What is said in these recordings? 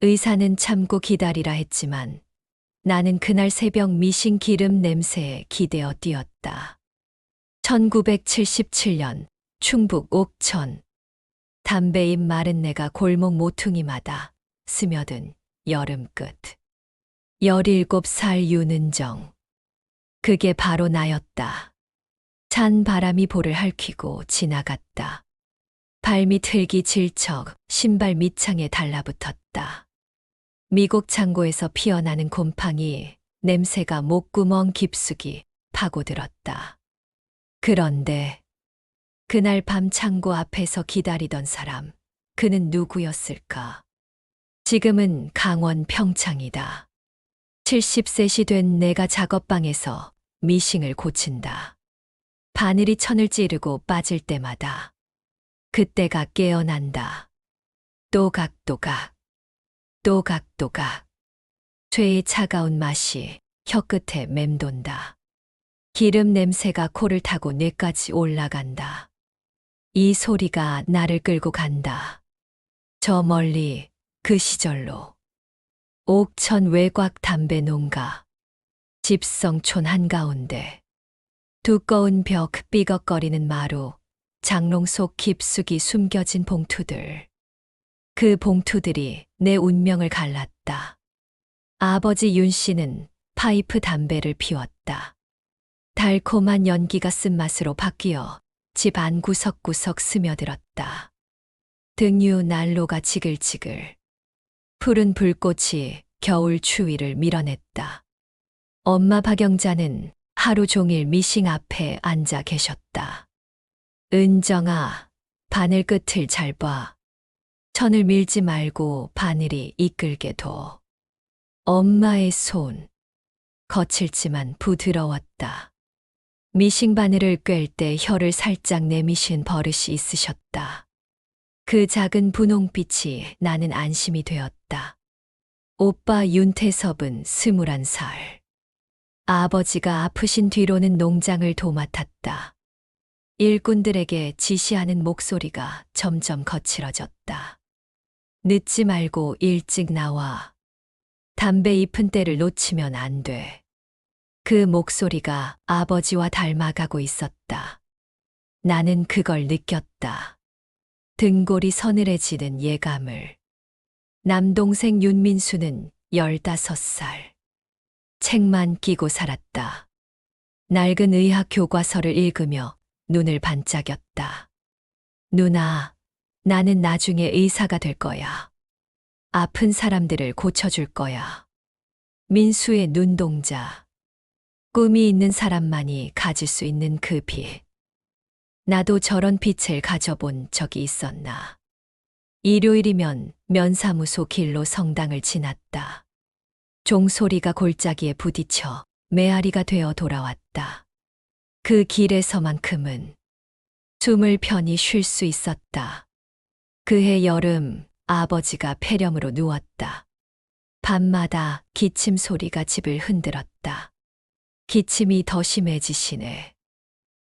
의사는 참고 기다리라 했지만 나는 그날 새벽 미신 기름 냄새에 기대어 뛰었다. 1977년 충북 옥천. 담배잎 마른 내가 골목 모퉁이마다 스며든 여름 끝. 17살 윤은정. 그게 바로 나였다. 찬 바람이 볼을 핥히고 지나갔다. 발밑 흙이 질척 신발 밑창에 달라붙었다. 미국 창고에서 피어나는 곰팡이 냄새가 목구멍 깊숙이 파고들었다. 그런데 그날 밤 창고 앞에서 기다리던 사람, 그는 누구였을까? 지금은 강원 평창이다. 70셋이 된 내가 작업방에서 미싱을 고친다. 바늘이 천을 찌르고 빠질 때마다 그때가 깨어난다. 또각또각, 또각또각. 죄의 차가운 맛이 혀끝에 맴돈다. 기름 냄새가 코를 타고 뇌까지 올라간다. 이 소리가 나를 끌고 간다. 저 멀리 그 시절로. 옥천 외곽 담배 농가. 집성촌 한가운데. 두꺼운 벽, 삐걱거리는 마루, 장롱 속 깊숙이 숨겨진 봉투들. 그 봉투들이 내 운명을 갈랐다. 아버지 윤 씨는 파이프 담배를 피웠다. 달콤한 연기가 쓴맛으로 바뀌어 집 안 구석구석 스며들었다. 등유 난로가 지글지글. 푸른 불꽃이 겨울 추위를 밀어냈다. 엄마 박영자는 하루 종일 미싱 앞에 앉아 계셨다. 은정아, 바늘 끝을 잘 봐. 천을 밀지 말고 바늘이 이끌게 둬. 엄마의 손. 거칠지만 부드러웠다. 미싱 바늘을 꿰을 때 혀를 살짝 내미신 버릇이 있으셨다. 그 작은 분홍빛이 나는 안심이 되었다. 오빠 윤태섭은 21살. 아버지가 아프신 뒤로는 농장을 도맡았다. 일꾼들에게 지시하는 목소리가 점점 거칠어졌다. 늦지 말고 일찍 나와. 담배 잎은 때를 놓치면 안 돼. 그 목소리가 아버지와 닮아가고 있었다. 나는 그걸 느꼈다. 등골이 서늘해지는 예감을. 남동생 윤민수는 15살. 책만 끼고 살았다. 낡은 의학 교과서를 읽으며 눈을 반짝였다. 누나, 나는 나중에 의사가 될 거야. 아픈 사람들을 고쳐줄 거야. 민수의 눈동자. 꿈이 있는 사람만이 가질 수 있는 그 빛. 나도 저런 빛을 가져본 적이 있었나. 일요일이면 면사무소 길로 성당을 지났다. 종소리가 골짜기에 부딪혀 메아리가 되어 돌아왔다. 그 길에서만큼은 숨을 편히 쉴 수 있었다. 그해 여름 아버지가 폐렴으로 누웠다. 밤마다 기침 소리가 집을 흔들었다. 기침이 더 심해지시네.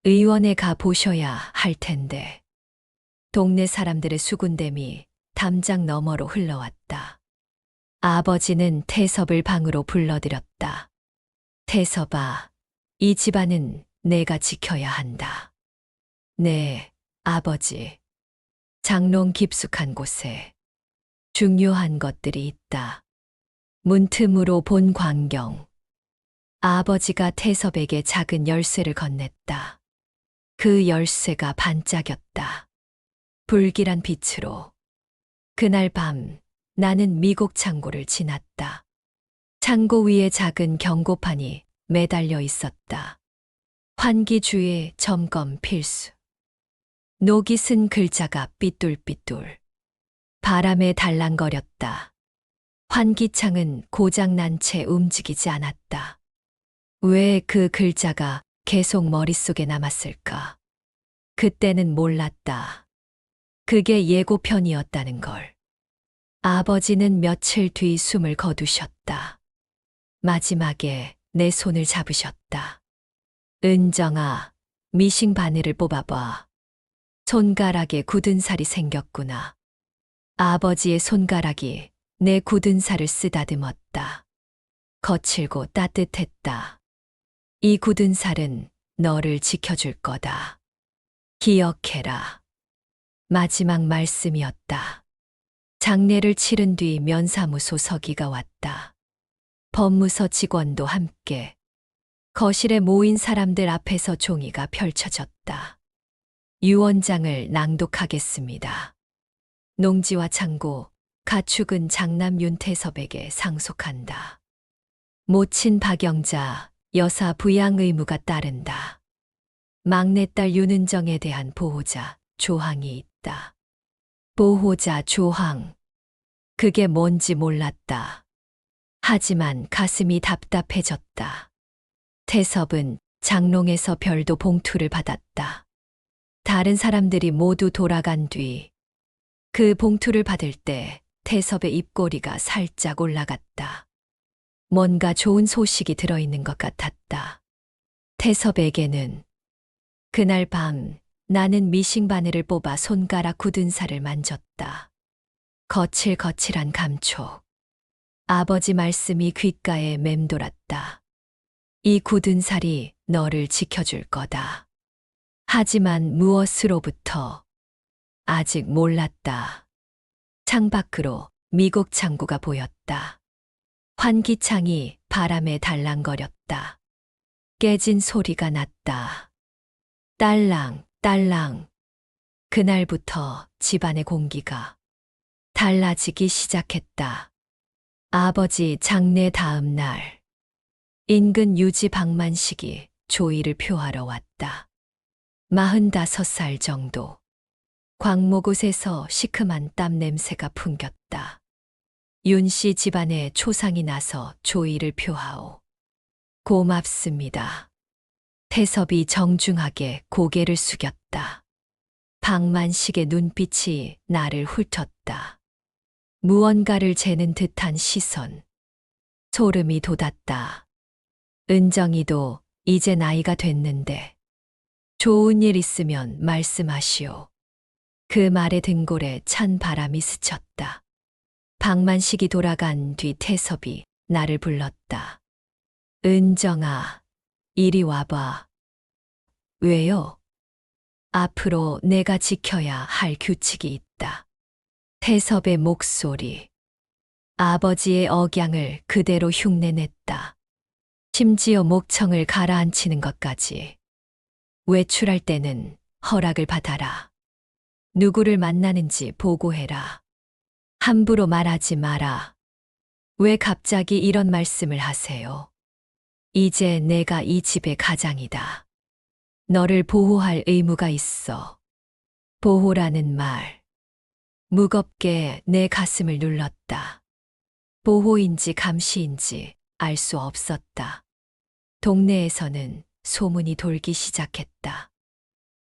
의원에 가 보셔야 할 텐데. 동네 사람들의 수군댐이 담장 너머로 흘러왔다. 아버지는 태섭을 방으로 불러들였다. 태섭아, 이 집안은 내가 지켜야 한다. 네, 아버지. 장롱 깊숙한 곳에 중요한 것들이 있다. 문틈으로 본 광경. 아버지가 태섭에게 작은 열쇠를 건넸다. 그 열쇠가 반짝였다. 불길한 빛으로. 그날 밤 나는 미국 창고를 지났다. 창고 위에 작은 경고판이 매달려 있었다. 환기 주의 점검 필수. 녹이 쓴 글자가 삐뚤삐뚤. 바람에 달랑거렸다. 환기창은 고장난 채 움직이지 않았다. 왜 그 글자가 계속 머릿속에 남았을까? 그때는 몰랐다. 그게 예고편이었다는 걸. 아버지는 며칠 뒤 숨을 거두셨다. 마지막에 내 손을 잡으셨다. 은정아, 미싱 바늘을 뽑아봐. 손가락에 굳은 살이 생겼구나. 아버지의 손가락이 내 굳은 살을 쓰다듬었다. 거칠고 따뜻했다. 이 굳은 살은 너를 지켜줄 거다. 기억해라. 마지막 말씀이었다. 장례를 치른 뒤 면사무소 서기가 왔다. 법무서 직원도 함께. 거실에 모인 사람들 앞에서 종이가 펼쳐졌다. 유언장을 낭독하겠습니다. 농지와 창고, 가축은 장남 윤태섭에게 상속한다. 모친 박영자, 여사 부양 의무가 따른다. 막내딸 윤은정에 대한 보호자, 조항이 있다. 보호자 조항. 그게 뭔지 몰랐다. 하지만 가슴이 답답해졌다. 태섭은 장롱에서 별도 봉투를 받았다. 다른 사람들이 모두 돌아간 뒤 그 봉투를 받을 때 태섭의 입꼬리가 살짝 올라갔다. 뭔가 좋은 소식이 들어있는 것 같았다. 태섭에게는 그날 밤 나는 미싱 바늘을 뽑아 손가락 굳은 살을 만졌다. 거칠거칠한 감촉. 아버지 말씀이 귓가에 맴돌았다. 이 굳은 살이 너를 지켜줄 거다. 하지만 무엇으로부터? 아직 몰랐다. 창밖으로 미국 창구가 보였다. 환기창이 바람에 달랑거렸다. 깨진 소리가 났다. 딸랑, 딸랑. 그날부터 집안의 공기가 달라지기 시작했다. 아버지 장례 다음 날, 인근 유지 방만식이 조의를 표하러 왔다. 45살 정도. 광목옷에서 시큼한 땀 냄새가 풍겼다. 윤씨 집안에 초상이 나서 조의를 표하오. 고맙습니다. 태섭이 정중하게 고개를 숙였다. 방만식의 눈빛이 나를 훑었다. 무언가를 재는 듯한 시선. 소름이 돋았다. 은정이도 이제 나이가 됐는데 좋은 일 있으면 말씀하시오. 그 말의 등골에 찬 바람이 스쳤다. 방만식이 돌아간 뒤 태섭이 나를 불렀다. 은정아, 이리 와봐. 왜요? 앞으로 내가 지켜야 할 규칙이 있다. 태섭의 목소리. 아버지의 억양을 그대로 흉내냈다. 심지어 목청을 가라앉히는 것까지. 외출할 때는 허락을 받아라. 누구를 만나는지 보고해라. 함부로 말하지 마라. 왜 갑자기 이런 말씀을 하세요? 이제 내가 이 집의 가장이다. 너를 보호할 의무가 있어. 보호라는 말. 무겁게 내 가슴을 눌렀다. 보호인지 감시인지 알 수 없었다. 동네에서는 소문이 돌기 시작했다.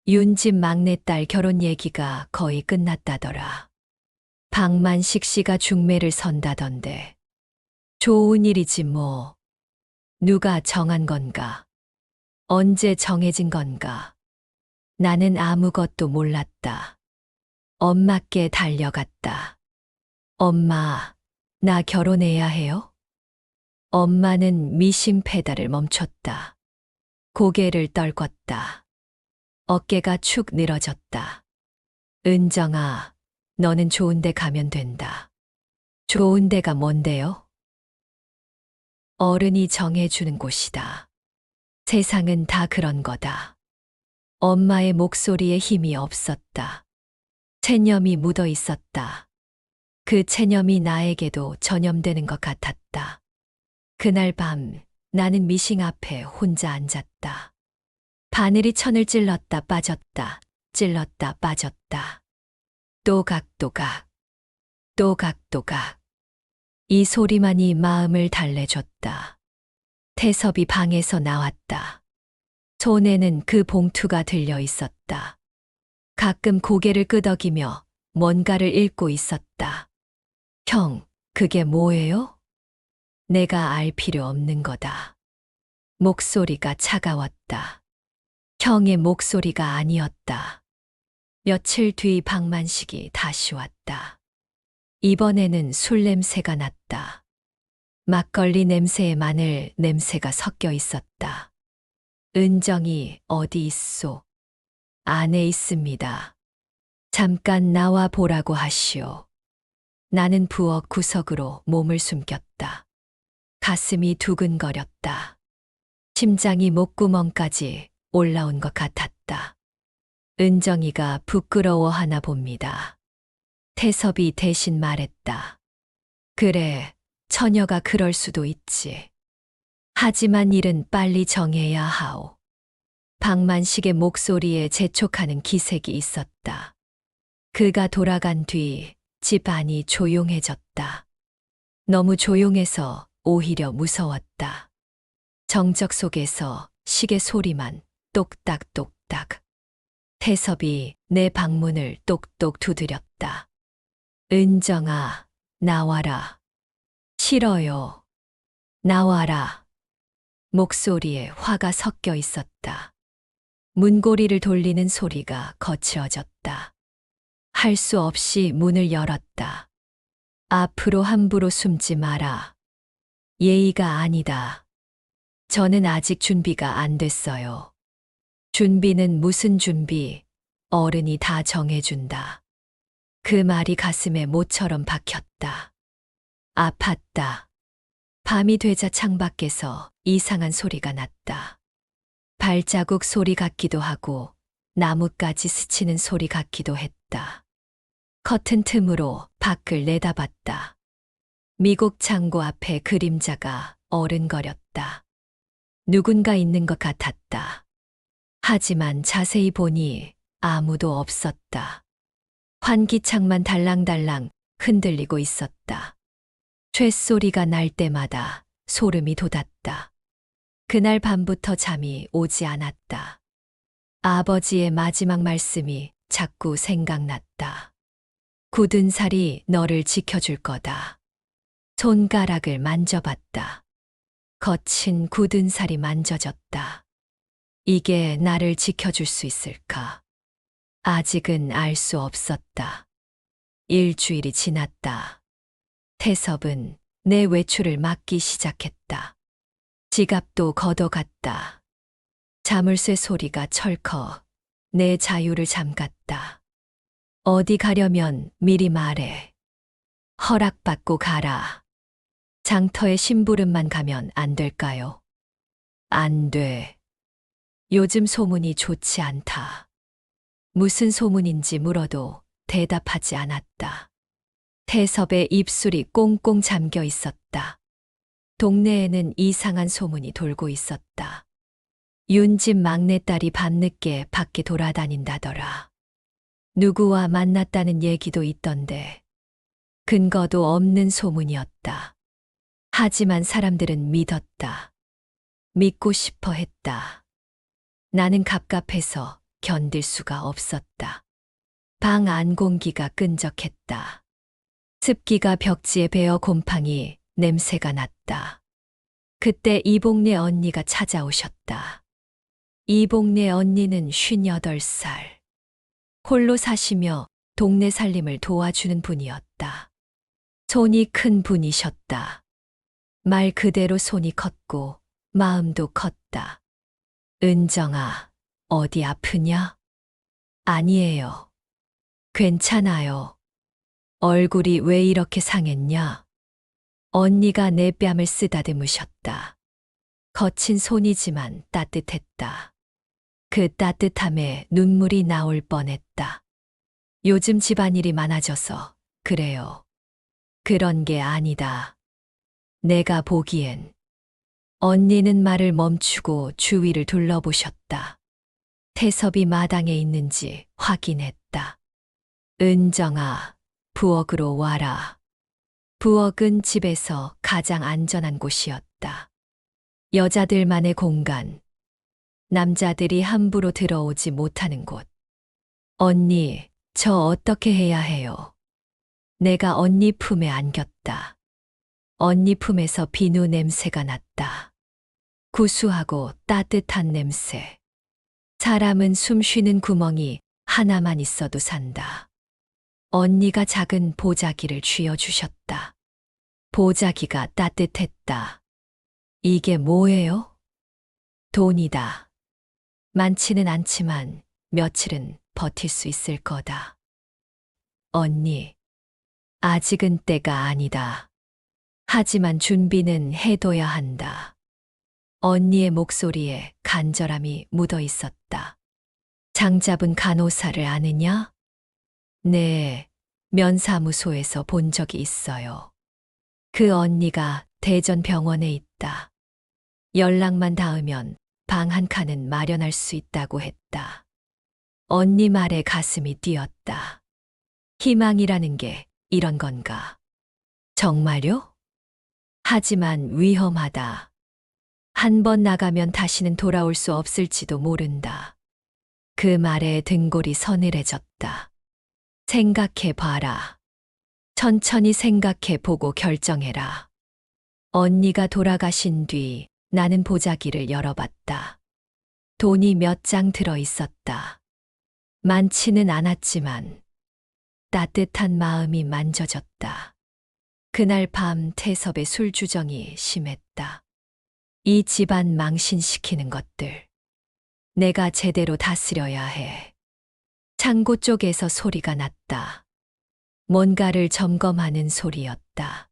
윤집 막내딸 결혼 얘기가 거의 끝났다더라. 방만식 씨가 중매를 선다던데. 좋은 일이지 뭐. 누가 정한 건가? 언제 정해진 건가? 나는 아무것도 몰랐다. 엄마께 달려갔다. 엄마, 나 결혼해야 해요? 엄마는 미싱 페달을 멈췄다. 고개를 떨궜다. 어깨가 축 늘어졌다. 은정아, 너는 좋은 데 가면 된다. 좋은 데가 뭔데요? 어른이 정해주는 곳이다. 세상은 다 그런 거다. 엄마의 목소리에 힘이 없었다. 체념이 묻어 있었다. 그 체념이 나에게도 전염되는 것 같았다. 그날 밤 나는 미싱 앞에 혼자 앉았다. 바늘이 천을 찔렀다 빠졌다, 찔렀다 빠졌다. 또각또각, 또각또각. 이 소리만이 마음을 달래줬다. 태섭이 방에서 나왔다. 손에는 그 봉투가 들려 있었다. 가끔 고개를 끄덕이며 뭔가를 읽고 있었다. 형, 그게 뭐예요? 내가 알 필요 없는 거다. 목소리가 차가웠다. 형의 목소리가 아니었다. 며칠 뒤 방만식이 다시 왔다. 이번에는 술 냄새가 났다. 막걸리 냄새에 마늘 냄새가 섞여 있었다. 은정이 어디 있소? 안에 있습니다. 잠깐 나와 보라고 하시오. 나는 부엌 구석으로 몸을 숨겼다. 가슴이 두근거렸다. 심장이 목구멍까지 올라온 것 같았다. 은정이가 부끄러워하나 봅니다. 태섭이 대신 말했다. 그래, 처녀가 그럴 수도 있지. 하지만 일은 빨리 정해야 하오. 박만식의 목소리에 재촉하는 기색이 있었다. 그가 돌아간 뒤 집안이 조용해졌다. 너무 조용해서 오히려 무서웠다. 정적 속에서 시계 소리만 똑딱똑딱. 태섭이 내 방문을 똑똑 두드렸다. 은정아, 나와라. 싫어요. 나와라. 목소리에 화가 섞여 있었다. 문고리를 돌리는 소리가 거칠어졌다. 할 수 없이 문을 열었다. 앞으로 함부로 숨지 마라. 예의가 아니다. 저는 아직 준비가 안 됐어요. 준비는 무슨 준비? 어른이 다 정해준다. 그 말이 가슴에 못처럼 박혔다. 아팠다. 밤이 되자 창밖에서 이상한 소리가 났다. 발자국 소리 같기도 하고 나뭇가지 스치는 소리 같기도 했다. 커튼 틈으로 밖을 내다봤다. 미국 창고 앞에 그림자가 어른거렸다. 누군가 있는 것 같았다. 하지만 자세히 보니 아무도 없었다. 환기창만 달랑달랑 흔들리고 있었다. 쇳소리가 날 때마다 소름이 돋았다. 그날 밤부터 잠이 오지 않았다. 아버지의 마지막 말씀이 자꾸 생각났다. 굳은 살이 너를 지켜줄 거다. 손가락을 만져봤다. 거친 굳은 살이 만져졌다. 이게 나를 지켜줄 수 있을까? 아직은 알 수 없었다. 일주일이 지났다. 태섭은 내 외출을 막기 시작했다. 지갑도 걷어갔다. 자물쇠 소리가 철컥 내 자유를 잠갔다. 어디 가려면 미리 말해. 허락받고 가라. 장터에 심부름만 가면 안 될까요? 안 돼. 요즘 소문이 좋지 않다. 무슨 소문인지 물어도 대답하지 않았다. 태섭의 입술이 꽁꽁 잠겨 있었다. 동네에는 이상한 소문이 돌고 있었다. 윤집 막내딸이 밤늦게 밖에 돌아다닌다더라. 누구와 만났다는 얘기도 있던데 근거도 없는 소문이었다. 하지만 사람들은 믿었다. 믿고 싶어 했다. 나는 갑갑해서 견딜 수가 없었다. 방 안 공기가 끈적했다. 습기가 벽지에 배어 곰팡이 냄새가 났다. 그때 이복래 언니가 찾아오셨다. 이복래 언니는 58살. 홀로 사시며 동네 살림을 도와주는 분이었다. 손이 큰 분이셨다. 말 그대로 손이 컸고 마음도 컸다. 은정아, 어디 아프냐? 아니에요. 괜찮아요. 얼굴이 왜 이렇게 상했냐? 언니가 내 뺨을 쓰다듬으셨다. 거친 손이지만 따뜻했다. 그 따뜻함에 눈물이 나올 뻔했다. 요즘 집안일이 많아져서 그래요. 그런 게 아니다. 내가 보기엔. 언니는 말을 멈추고 주위를 둘러보셨다. 태섭이 마당에 있는지 확인했다. 은정아, 부엌으로 와라. 부엌은 집에서 가장 안전한 곳이었다. 여자들만의 공간. 남자들이 함부로 들어오지 못하는 곳. 언니, 저 어떻게 해야 해요? 내가 언니 품에 안겼다. 언니 품에서 비누 냄새가 났다. 구수하고 따뜻한 냄새. 사람은 숨 쉬는 구멍이 하나만 있어도 산다. 언니가 작은 보자기를 쥐어주셨다. 보자기가 따뜻했다. 이게 뭐예요? 돈이다. 많지는 않지만 며칠은 버틸 수 있을 거다. 언니, 아직은 때가 아니다. 하지만 준비는 해둬야 한다. 언니의 목소리에 간절함이 묻어 있었다. 장잡은 간호사를 아느냐? 네, 면사무소에서 본 적이 있어요. 그 언니가 대전병원에 있다. 연락만 닿으면 방 한 칸은 마련할 수 있다고 했다. 언니 말에 가슴이 뛰었다. 희망이라는 게 이런 건가? 정말요? 하지만 위험하다. 한 번 나가면 다시는 돌아올 수 없을지도 모른다. 그 말에 등골이 서늘해졌다. 생각해 봐라. 천천히 생각해 보고 결정해라. 언니가 돌아가신 뒤 나는 보자기를 열어봤다. 돈이 몇 장 들어 있었다. 많지는 않았지만 따뜻한 마음이 만져졌다. 그날 밤 태섭의 술주정이 심했다. 이 집안 망신시키는 것들. 내가 제대로 다스려야 해. 창고 쪽에서 소리가 났다. 뭔가를 점검하는 소리였다.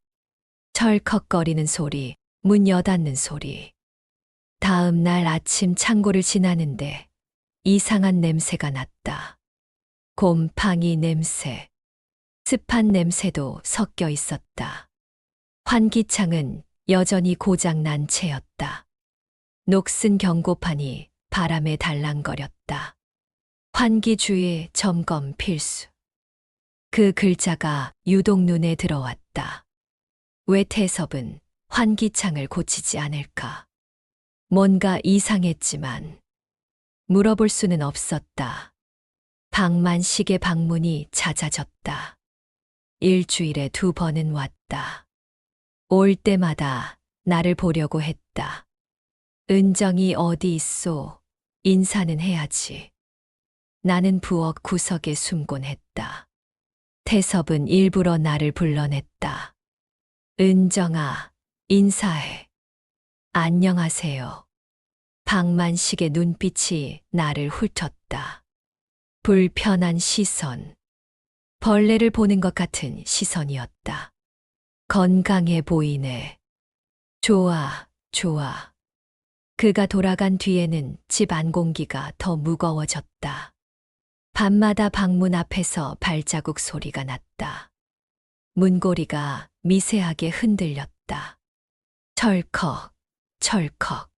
철컥거리는 소리, 문 여닫는 소리. 다음 날 아침 창고를 지나는데 이상한 냄새가 났다. 곰팡이 냄새. 습한 냄새도 섞여 있었다. 환기창은 여전히 고장난 채였다. 녹슨 경고판이 바람에 달랑거렸다. 환기 주의 점검 필수. 그 글자가 유독 눈에 들어왔다. 왜 태섭은 환기창을 고치지 않을까? 뭔가 이상했지만 물어볼 수는 없었다. 방만식의 방문이 잦아졌다. 일주일에 2번은 왔다. 올 때마다 나를 보려고 했다. 은정이 어디 있소? 인사는 해야지. 나는 부엌 구석에 숨곤 했다. 태섭은 일부러 나를 불러냈다. 은정아, 인사해. 안녕하세요. 방만식의 눈빛이 나를 훑었다. 불편한 시선. 벌레를 보는 것 같은 시선이었다. 건강해 보이네. 좋아, 좋아. 그가 돌아간 뒤에는 집 안 공기가 더 무거워졌다. 밤마다 방문 앞에서 발자국 소리가 났다. 문고리가 미세하게 흔들렸다. 철컥, 철컥.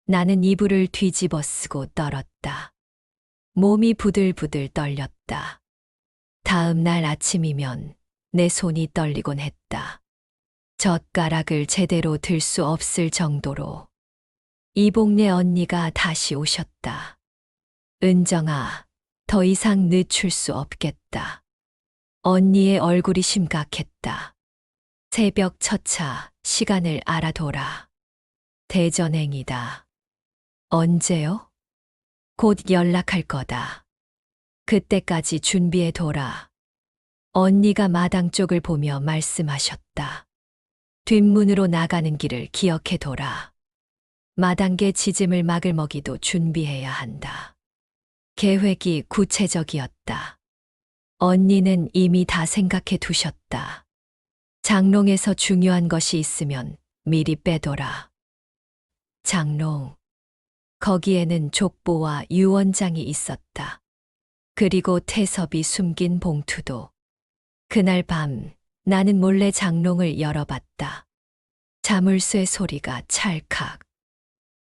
나는 이불을 뒤집어 쓰고 떨었다. 몸이 부들부들 떨렸다. 다음 날 아침이면 내 손이 떨리곤 했다. 젓가락을 제대로 들 수 없을 정도로. 이복래 언니가 다시 오셨다. 은정아, 더 이상 늦출 수 없겠다. 언니의 얼굴이 심각했다. 새벽 첫차 시간을 알아둬라. 대전행이다. 언제요? 곧 연락할 거다. 그때까지 준비해둬라. 언니가 마당 쪽을 보며 말씀하셨다. 뒷문으로 나가는 길을 기억해둬라. 마당개 지짐을 막을 먹이도 준비해야 한다. 계획이 구체적이었다. 언니는 이미 다 생각해 두셨다. 장롱에서 중요한 것이 있으면 미리 빼둬라. 장롱. 거기에는 족보와 유언장이 있었다. 그리고 태섭이 숨긴 봉투도. 그날 밤 나는 몰래 장롱을 열어봤다. 자물쇠 소리가 찰칵.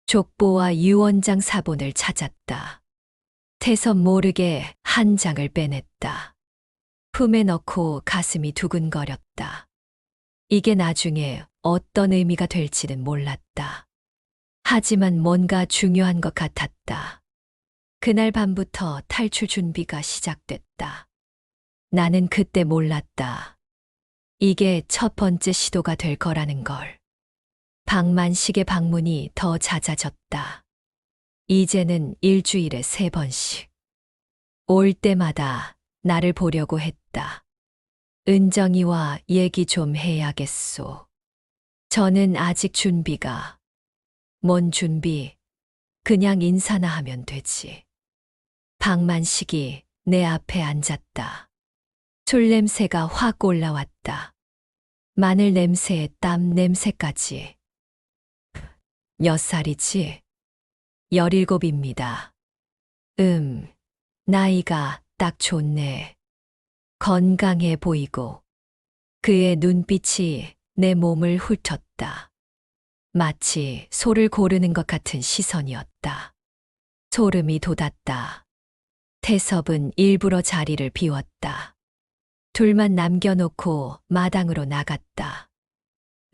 족보와 유언장 사본을 찾았다. 태섭 모르게 한 장을 빼냈다. 품에 넣고 가슴이 두근거렸다. 이게 나중에 어떤 의미가 될지는 몰랐다. 하지만 뭔가 중요한 것 같았다. 그날 밤부터 탈출 준비가 시작됐다. 나는 그때 몰랐다. 이게 첫 번째 시도가 될 거라는 걸. 방만식의 방문이 더 잦아졌다. 이제는 일주일에 3번씩. 올 때마다 나를 보려고 했다. 말했다. 은정이와 얘기 좀 해야겠소. 저는 아직 준비가. 뭔 준비? 그냥 인사나 하면 되지. 박만식이 내 앞에 앉았다. 술 냄새가 확 올라왔다. 마늘 냄새에 땀 냄새까지. 몇 살이지? 17입니다. 나이가 딱 좋네. 건강해 보이고. 그의 눈빛이 내 몸을 훑었다. 마치 소를 고르는 것 같은 시선이었다. 소름이 돋았다. 태섭은 일부러 자리를 비웠다. 둘만 남겨놓고 마당으로 나갔다.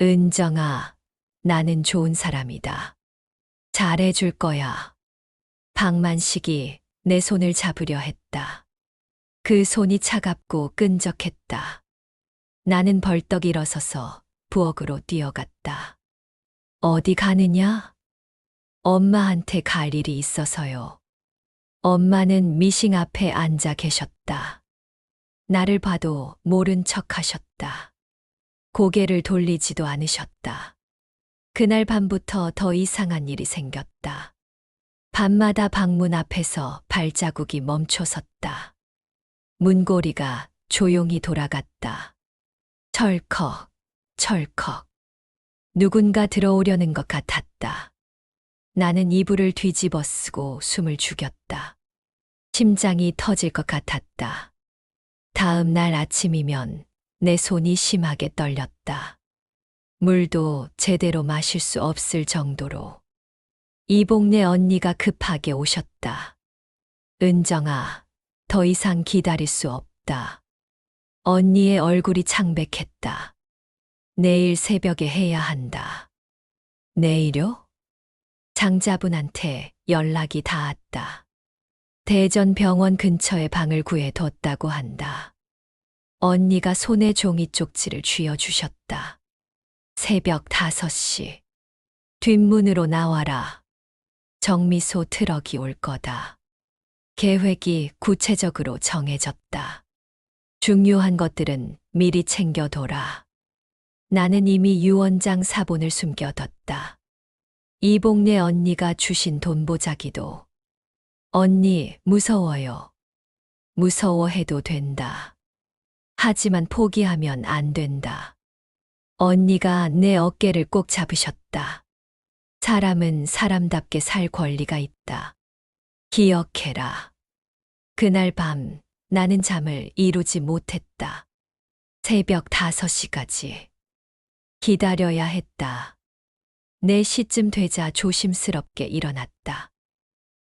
은정아, 나는 좋은 사람이다. 잘해줄 거야. 박만식이 내 손을 잡으려 했다. 그 손이 차갑고 끈적했다. 나는 벌떡 일어서서 부엌으로 뛰어갔다. 어디 가느냐? 엄마한테 갈 일이 있어서요. 엄마는 미싱 앞에 앉아 계셨다. 나를 봐도 모른 척 하셨다. 고개를 돌리지도 않으셨다. 그날 밤부터 더 이상한 일이 생겼다. 밤마다 방문 앞에서 발자국이 멈춰섰다. 문고리가 조용히 돌아갔다. 철컥, 철컥. 누군가 들어오려는 것 같았다. 나는 이불을 뒤집어 쓰고 숨을 죽였다. 심장이 터질 것 같았다. 다음 날 아침이면 내 손이 심하게 떨렸다. 물도 제대로 마실 수 없을 정도로. 이복래 언니가 급하게 오셨다. 은정아, 더 이상 기다릴 수 없다. 언니의 얼굴이 창백했다. 내일 새벽에 해야 한다. 내일요? 장자분한테 연락이 닿았다. 대전병원 근처에 방을 구해뒀다고 한다. 언니가 손에 종이 쪽지를 쥐어주셨다. 새벽 5시. 뒷문으로 나와라. 정미소 트럭이 올 거다. 계획이 구체적으로 정해졌다. 중요한 것들은 미리 챙겨둬라. 나는 이미 유원장 사본을 숨겨뒀다. 이복래 언니가 주신 돈보자기도. 언니, 무서워요. 무서워해도 된다. 하지만 포기하면 안 된다. 언니가 내 어깨를 꼭 잡으셨다. 사람은 사람답게 살 권리가 있다. 기억해라. 그날 밤 나는 잠을 이루지 못했다. 새벽 5시까지. 기다려야 했다. 4시쯤 되자 조심스럽게 일어났다.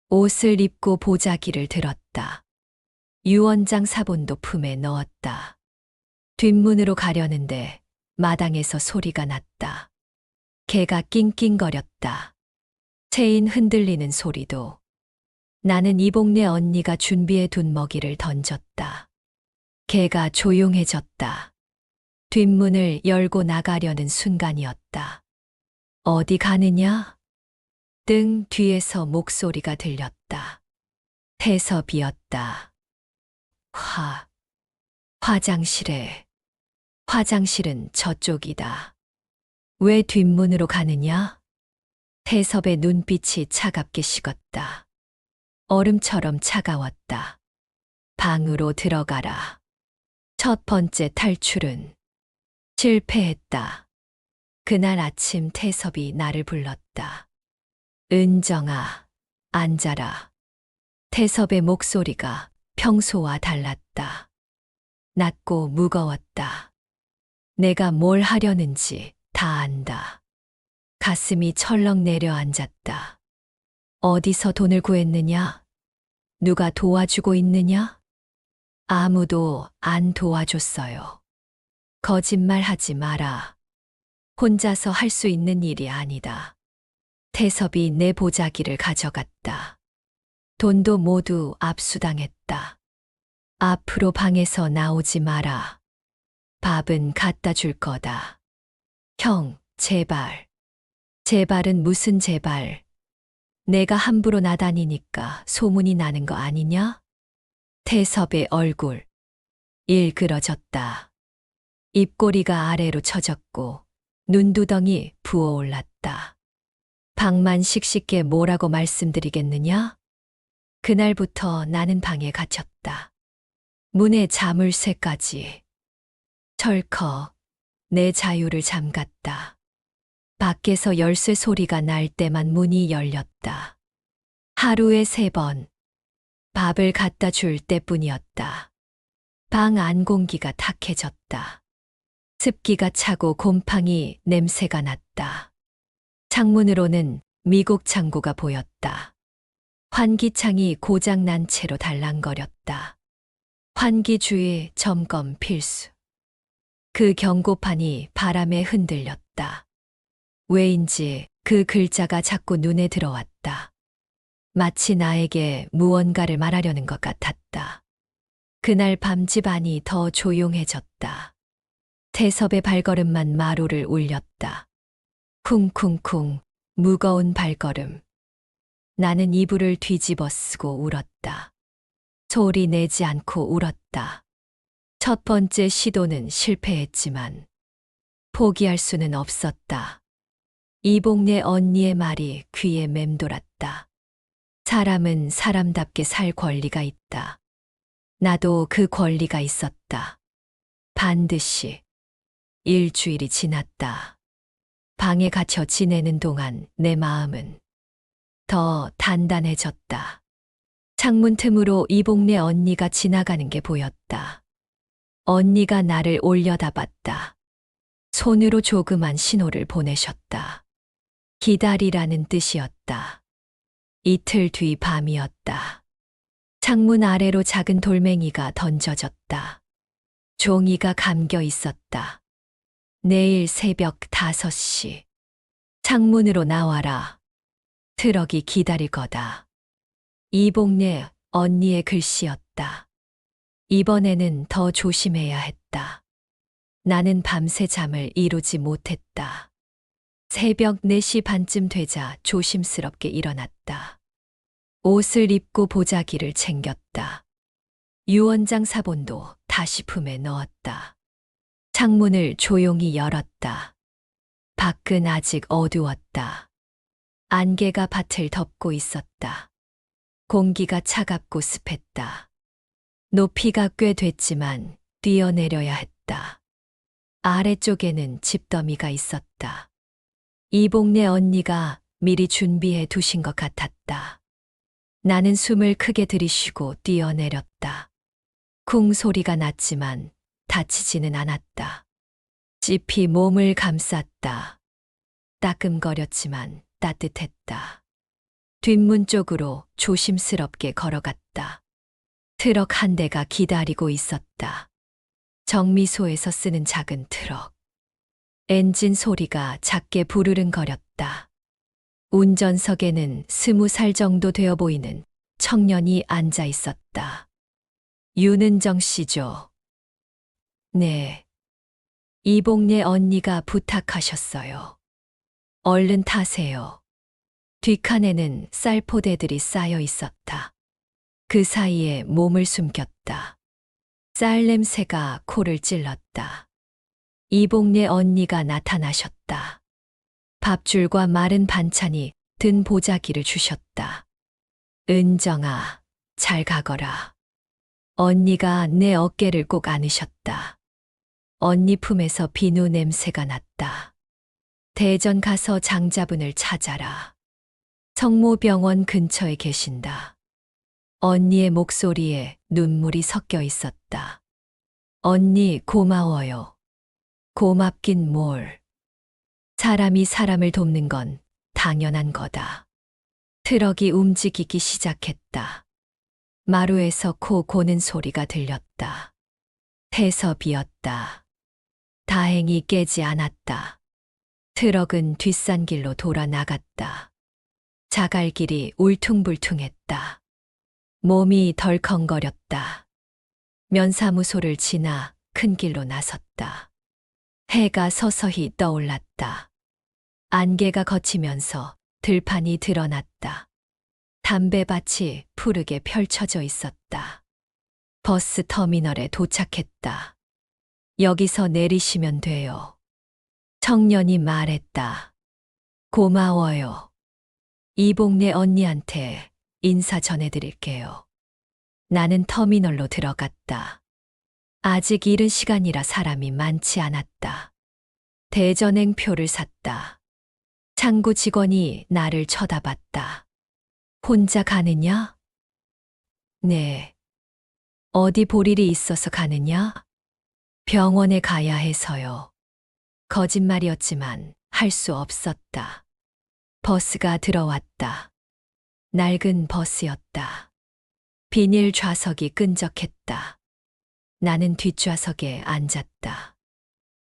옷을 입고 보자기를 들었다. 유원장 사본도 품에 넣었다. 뒷문으로 가려는데 마당에서 소리가 났다. 개가 낑낑거렸다. 체인 흔들리는 소리도. 나는 이복래 언니가 준비해 둔 먹이를 던졌다. 개가 조용해졌다. 뒷문을 열고 나가려는 순간이었다. 어디 가느냐? 등 뒤에서 목소리가 들렸다. 태섭이었다. 화장실에. 화장실은 저쪽이다. 왜 뒷문으로 가느냐? 태섭의 눈빛이 차갑게 식었다. 얼음처럼 차가웠다. 방으로 들어가라. 첫 번째 탈출은 실패했다. 그날 아침 태섭이 나를 불렀다. 은정아, 앉아라. 태섭의 목소리가 평소와 달랐다. 낮고 무거웠다. 내가 뭘 하려는지 다 안다. 가슴이 철렁 내려앉았다. 어디서 돈을 구했느냐? 누가 도와주고 있느냐? 아무도 안 도와줬어요. 거짓말하지 마라. 혼자서 할 수 있는 일이 아니다. 태섭이 내 보자기를 가져갔다. 돈도 모두 압수당했다. 앞으로 방에서 나오지 마라. 밥은 갖다 줄 거다. 형, 제발. 제발은 무슨 제발. 내가 함부로 나다니니까 소문이 나는 거 아니냐? 태섭의 얼굴. 일그러졌다. 입꼬리가 아래로 처졌고 눈두덩이 부어올랐다. 방만식 씨께 뭐라고 말씀드리겠느냐? 그날부터 나는 방에 갇혔다. 문에 자물쇠까지. 철컥 내 자유를 잠갔다. 밖에서 열쇠 소리가 날 때만 문이 열렸다. 하루에 3번. 밥을 갖다 줄 때뿐이었다. 방 안 공기가 탁해졌다. 습기가 차고 곰팡이 냄새가 났다. 창문으로는 미국 창고가 보였다. 환기창이 고장난 채로 달랑거렸다. 환기 주의 점검 필수. 그 경고판이 바람에 흔들렸다. 왜인지 그 글자가 자꾸 눈에 들어왔다. 마치 나에게 무언가를 말하려는 것 같았다. 그날 밤 집안이 더 조용해졌다. 태섭의 발걸음만 마루를 울렸다. 쿵쿵쿵 무거운 발걸음. 나는 이불을 뒤집어 쓰고 울었다. 소리 내지 않고 울었다. 첫 번째 시도는 실패했지만 포기할 수는 없었다. 이복래 언니의 말이 귀에 맴돌았다. 사람은 사람답게 살 권리가 있다. 나도 그 권리가 있었다. 반드시. 일주일이 지났다. 방에 갇혀 지내는 동안 내 마음은 더 단단해졌다. 창문 틈으로 이복래 언니가 지나가는 게 보였다. 언니가 나를 올려다봤다. 손으로 조그만 신호를 보내셨다. 기다리라는 뜻이었다. 이틀 뒤 밤이었다. 창문 아래로 작은 돌멩이가 던져졌다. 종이가 감겨 있었다. 내일 새벽 5시. 창문으로 나와라. 트럭이 기다릴 거다. 이복래 언니의 글씨였다. 이번에는 더 조심해야 했다. 나는 밤새 잠을 이루지 못했다. 새벽 4시 반쯤 되자 조심스럽게 일어났다. 옷을 입고 보자기를 챙겼다. 유언장 사본도 다시 품에 넣었다. 창문을 조용히 열었다. 밖은 아직 어두웠다. 안개가 밭을 덮고 있었다. 공기가 차갑고 습했다. 높이가 꽤 됐지만 뛰어내려야 했다. 아래쪽에는 집더미가 있었다. 이복래 언니가 미리 준비해 두신 것 같았다. 나는 숨을 크게 들이쉬고 뛰어내렸다. 쿵 소리가 났지만 다치지는 않았다. 찝히 몸을 감쌌다. 따끔거렸지만 따뜻했다. 뒷문 쪽으로 조심스럽게 걸어갔다. 트럭 한 대가 기다리고 있었다. 정미소에서 쓰는 작은 트럭. 엔진 소리가 작게 부르릉거렸다. 운전석에는 20살 정도 되어 보이는 청년이 앉아 있었다. 윤은정 씨죠? 네. 이복래 언니가 부탁하셨어요. 얼른 타세요. 뒷칸에는 쌀포대들이 쌓여 있었다. 그 사이에 몸을 숨겼다. 쌀 냄새가 코를 찔렀다. 이복래 언니가 나타나셨다. 밥줄과 마른 반찬이 든 보자기를 주셨다. 은정아, 잘 가거라. 언니가 내 어깨를 꼭 안으셨다. 언니 품에서 비누 냄새가 났다. 대전 가서 장자분을 찾아라. 성모병원 근처에 계신다. 언니의 목소리에 눈물이 섞여 있었다. 언니 고마워요. 고맙긴 뭘. 사람이 사람을 돕는 건 당연한 거다. 트럭이 움직이기 시작했다. 마루에서 코 고는 소리가 들렸다. 태섭이었다. 다행히 깨지 않았다. 트럭은 뒷산길로 돌아 나갔다. 자갈길이 울퉁불퉁했다. 몸이 덜컹거렸다. 면사무소를 지나 큰 길로 나섰다. 해가 서서히 떠올랐다. 안개가 걷히면서 들판이 드러났다. 담배밭이 푸르게 펼쳐져 있었다. 버스 터미널에 도착했다. 여기서 내리시면 돼요. 청년이 말했다. 고마워요. 이복래 언니한테 인사 전해드릴게요. 나는 터미널로 들어갔다. 아직 이른 시간이라 사람이 많지 않았다. 대전행 표를 샀다. 창구 직원이 나를 쳐다봤다. 혼자 가느냐? 네. 어디 볼 일이 있어서 가느냐? 병원에 가야 해서요. 거짓말이었지만 할 수 없었다. 버스가 들어왔다. 낡은 버스였다. 비닐 좌석이 끈적했다. 나는 뒷좌석에 앉았다.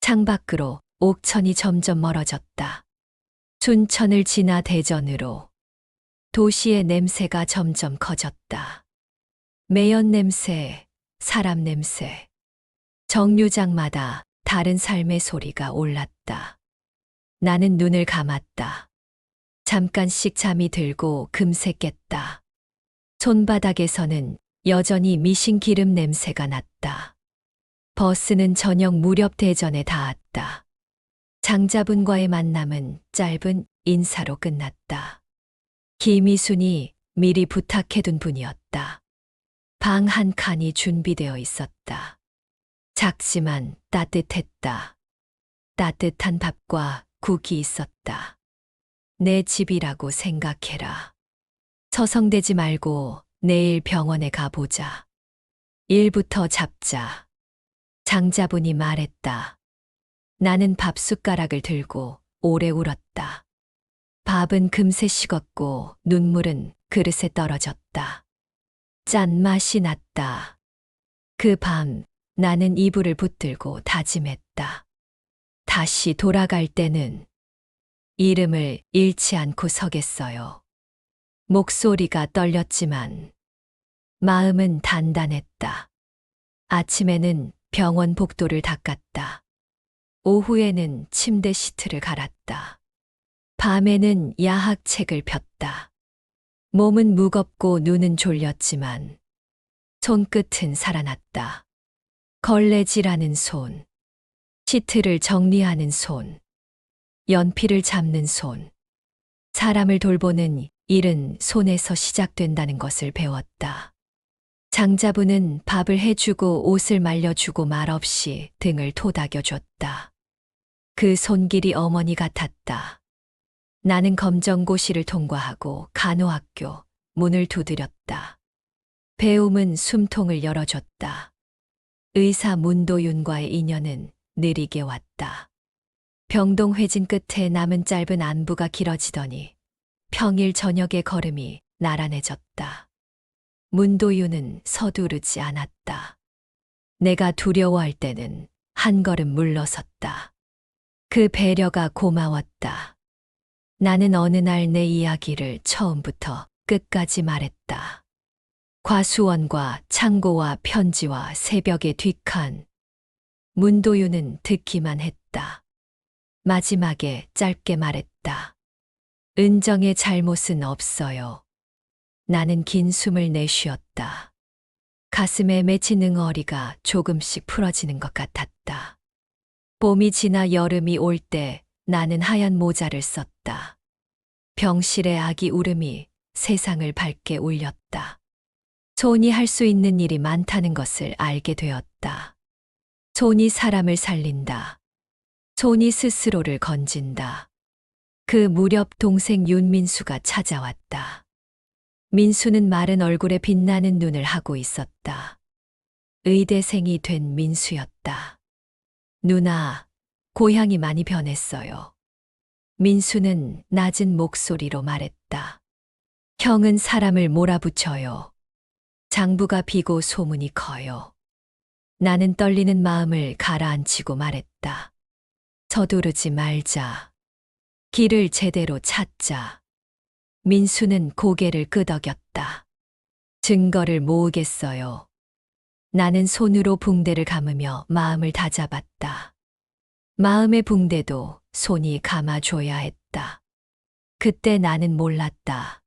창밖으로 옥천이 점점 멀어졌다. 춘천을 지나 대전으로. 도시의 냄새가 점점 커졌다. 매연 냄새, 사람 냄새. 정류장마다 다른 삶의 소리가 올랐다. 나는 눈을 감았다. 잠깐씩 잠이 들고 금세 깼다. 손바닥에서는 여전히 미신 기름 냄새가 났다. 버스는 저녁 무렵 대전에 닿았다. 장자분과의 만남은 짧은 인사로 끝났다. 김희순이 미리 부탁해둔 분이었다. 방 한 칸이 준비되어 있었다. 작지만 따뜻했다. 따뜻한 밥과 국이 있었다. 내 집이라고 생각해라. 서성대지 말고 내일 병원에 가보자. 일부터 잡자. 장자분이 말했다. 나는 밥 숟가락을 들고 오래 울었다. 밥은 금세 식었고 눈물은 그릇에 떨어졌다. 짠맛이 났다. 그 밤 나는 이불을 붙들고 다짐했다. 다시 돌아갈 때는 이름을 잃지 않고 서겠어요. 목소리가 떨렸지만 마음은 단단했다. 아침에는 병원 복도를 닦았다. 오후에는 침대 시트를 갈았다. 밤에는 야학책을 폈다. 몸은 무겁고 눈은 졸렸지만 손끝은 살아났다. 걸레질하는 손, 시트를 정리하는 손, 연필을 잡는 손. 사람을 돌보는 일은 손에서 시작된다는 것을 배웠다. 장자분은 밥을 해주고 옷을 말려주고 말없이 등을 토닥여줬다. 그 손길이 어머니 같았다. 나는 검정고시를 통과하고 간호학교 문을 두드렸다. 배움은 숨통을 열어줬다. 의사 문도윤과의 인연은 느리게 왔다. 병동 회진 끝에 남은 짧은 안부가 길어지더니 평일 저녁의 걸음이 나란해졌다. 문도윤은 서두르지 않았다. 내가 두려워할 때는 한 걸음 물러섰다. 그 배려가 고마웠다. 나는 어느 날 내 이야기를 처음부터 끝까지 말했다. 과수원과 창고와 편지와 새벽의 뒷칸. 문도윤은 듣기만 했다. 마지막에 짧게 말했다. 은정의 잘못은 없어요. 나는 긴 숨을 내쉬었다. 가슴에 맺힌 응어리가 조금씩 풀어지는 것 같았다. 봄이 지나 여름이 올 때 나는 하얀 모자를 썼다. 병실의 아기 울음이 세상을 밝게 울렸다. 손이 할 수 있는 일이 많다는 것을 알게 되었다. 손이 사람을 살린다. 손이 스스로를 건진다. 그 무렵 동생 윤민수가 찾아왔다. 민수는 마른 얼굴에 빛나는 눈을 하고 있었다. 의대생이 된 민수였다. 누나, 고향이 많이 변했어요. 민수는 낮은 목소리로 말했다. 형은 사람을 몰아붙여요. 장부가 비고 소문이 커요. 나는 떨리는 마음을 가라앉히고 말했다. 서두르지 말자. 길을 제대로 찾자. 민수는 고개를 끄덕였다. 증거를 모으겠어요. 나는 손으로 붕대를 감으며 마음을 다잡았다. 마음의 붕대도 손이 감아줘야 했다. 그때 나는 몰랐다.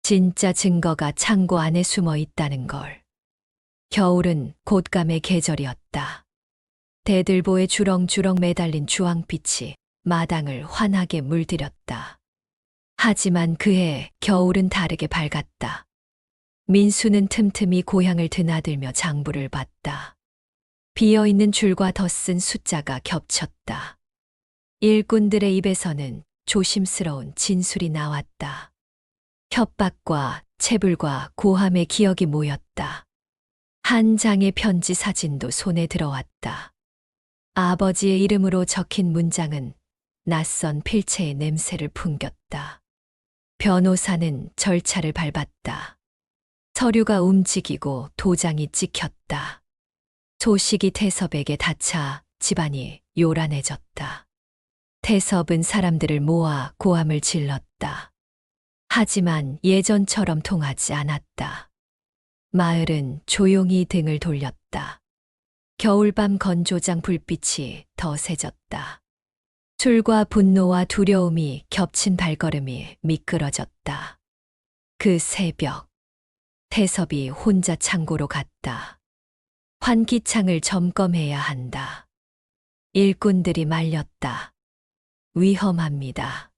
진짜 증거가 창고 안에 숨어 있다는 걸. 겨울은 곶감의 계절이었다. 대들보에 주렁주렁 매달린 주황빛이 마당을 환하게 물들였다. 하지만 그해 겨울은 다르게 밝았다. 민수는 틈틈이 고향을 드나들며 장부를 봤다. 비어있는 줄과 덧쓴 숫자가 겹쳤다. 일꾼들의 입에서는 조심스러운 진술이 나왔다. 협박과 체불과 고함의 기억이 모였다. 한 장의 편지 사진도 손에 들어왔다. 아버지의 이름으로 적힌 문장은 낯선 필체의 냄새를 풍겼다. 변호사는 절차를 밟았다. 서류가 움직이고 도장이 찍혔다. 소식이 태섭에게 닿자 집안이 요란해졌다. 태섭은 사람들을 모아 고함을 질렀다. 하지만 예전처럼 통하지 않았다. 마을은 조용히 등을 돌렸다. 겨울밤 건조장 불빛이 더 세졌다. 술과 분노와 두려움이 겹친 발걸음이 미끄러졌다. 그 새벽, 태섭이 혼자 창고로 갔다. 환기창을 점검해야 한다. 일꾼들이 말렸다. 위험합니다.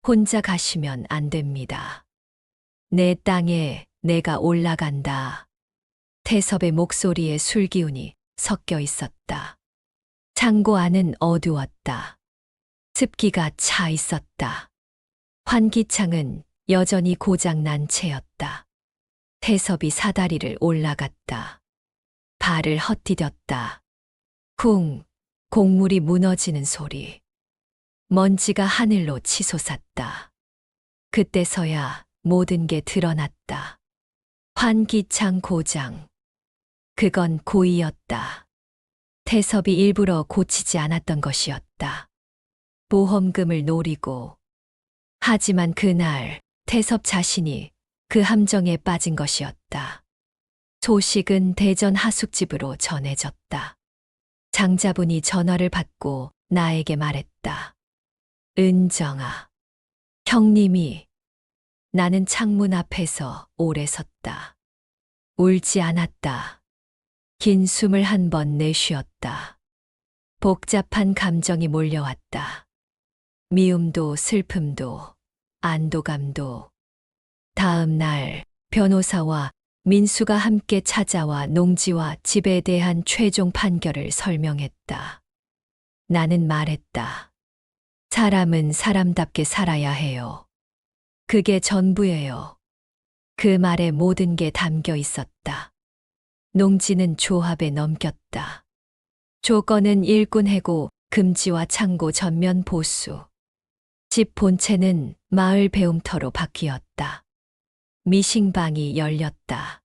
혼자 가시면 안 됩니다. 내 땅에 내가 올라간다. 태섭의 목소리에 술기운이 섞여 있었다. 창고 안은 어두웠다. 습기가 차 있었다. 환기창은 여전히 고장난 채였다. 태섭이 사다리를 올라갔다. 발을 헛디뎠다. 쿵, 곡물이 무너지는 소리. 먼지가 하늘로 치솟았다. 그때서야 모든 게 드러났다. 환기창 고장. 그건 고의였다. 태섭이 일부러 고치지 않았던 것이었다. 보험금을 노리고. 하지만 그날 태섭 자신이 그 함정에 빠진 것이었다. 소식은 대전 하숙집으로 전해졌다. 장자분이 전화를 받고 나에게 말했다. 은정아, 형님이. 나는 창문 앞에서 오래 섰다. 울지 않았다. 긴 숨을 한 번 내쉬었다. 복잡한 감정이 몰려왔다. 미움도 슬픔도 안도감도. 다음 날 변호사와 민수가 함께 찾아와 농지와 집에 대한 최종 판결을 설명했다. 나는 말했다. 사람은 사람답게 살아야 해요. 그게 전부예요. 그 말에 모든 게 담겨 있었다. 농지는 조합에 넘겼다. 조건은 일꾼 해고, 금지와 창고 전면 보수. 집 본체는 마을 배움터로 바뀌었다. 미싱방이 열렸다.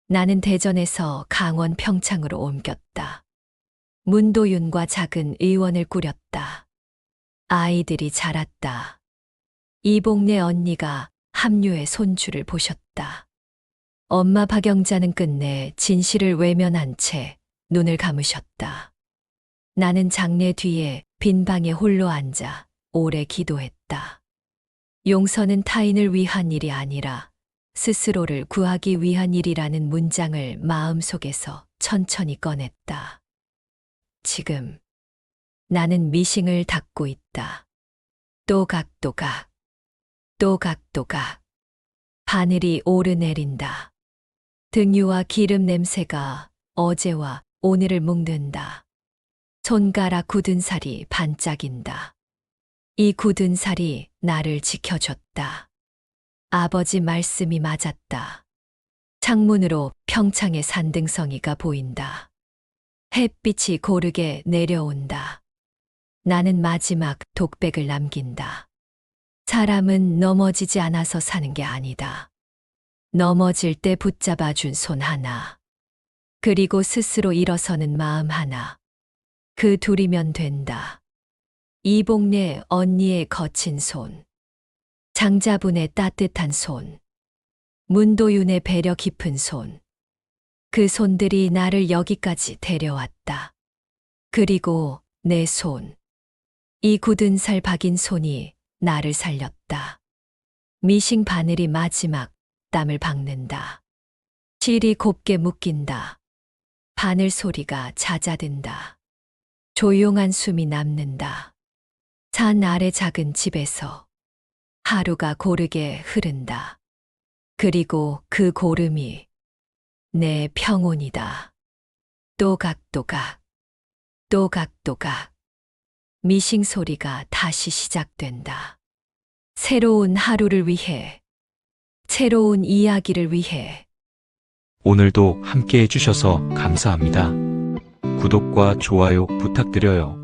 나는 대전에서 강원 평창으로 옮겼다. 문도윤과 작은 의원을 꾸렸다. 아이들이 자랐다. 이복내 언니가 합류의 손주를 보셨다. 엄마 박영자는 끝내 진실을 외면한 채 눈을 감으셨다. 나는 장례 뒤에 빈 방에 홀로 앉아 오래 기도했다. 용서는 타인을 위한 일이 아니라 스스로를 구하기 위한 일이라는 문장을 마음속에서 천천히 꺼냈다. 지금 나는 미싱을 닦고 있다. 또각또각, 또각또각. 바늘이 오르내린다. 등유와 기름 냄새가 어제와 오늘을 묶는다. 손가락 굳은 살이 반짝인다. 이 굳은 살이 나를 지켜줬다. 아버지 말씀이 맞았다. 창문으로 평창의 산등성이가 보인다. 햇빛이 고르게 내려온다. 나는 마지막 독백을 남긴다. 사람은 넘어지지 않아서 사는 게 아니다. 넘어질 때 붙잡아준 손 하나. 그리고 스스로 일어서는 마음 하나. 그 둘이면 된다. 이복래 언니의 거친 손. 장자분의 따뜻한 손. 문도윤의 배려 깊은 손. 그 손들이 나를 여기까지 데려왔다. 그리고 내 손. 이 굳은 살 박인 손이 나를 살렸다. 미싱 바늘이 마지막 땀을 박는다. 실이 곱게 묶인다. 바늘 소리가 잦아든다. 조용한 숨이 남는다. 산 아래 작은 집에서 하루가 고르게 흐른다. 그리고 그 고름이 내 평온이다. 또각또각, 또각또각. 미싱 소리가 다시 시작된다. 새로운 하루를 위해, 새로운 이야기를 위해. 오늘도 함께 해주셔서 감사합니다. 구독과 좋아요 부탁드려요.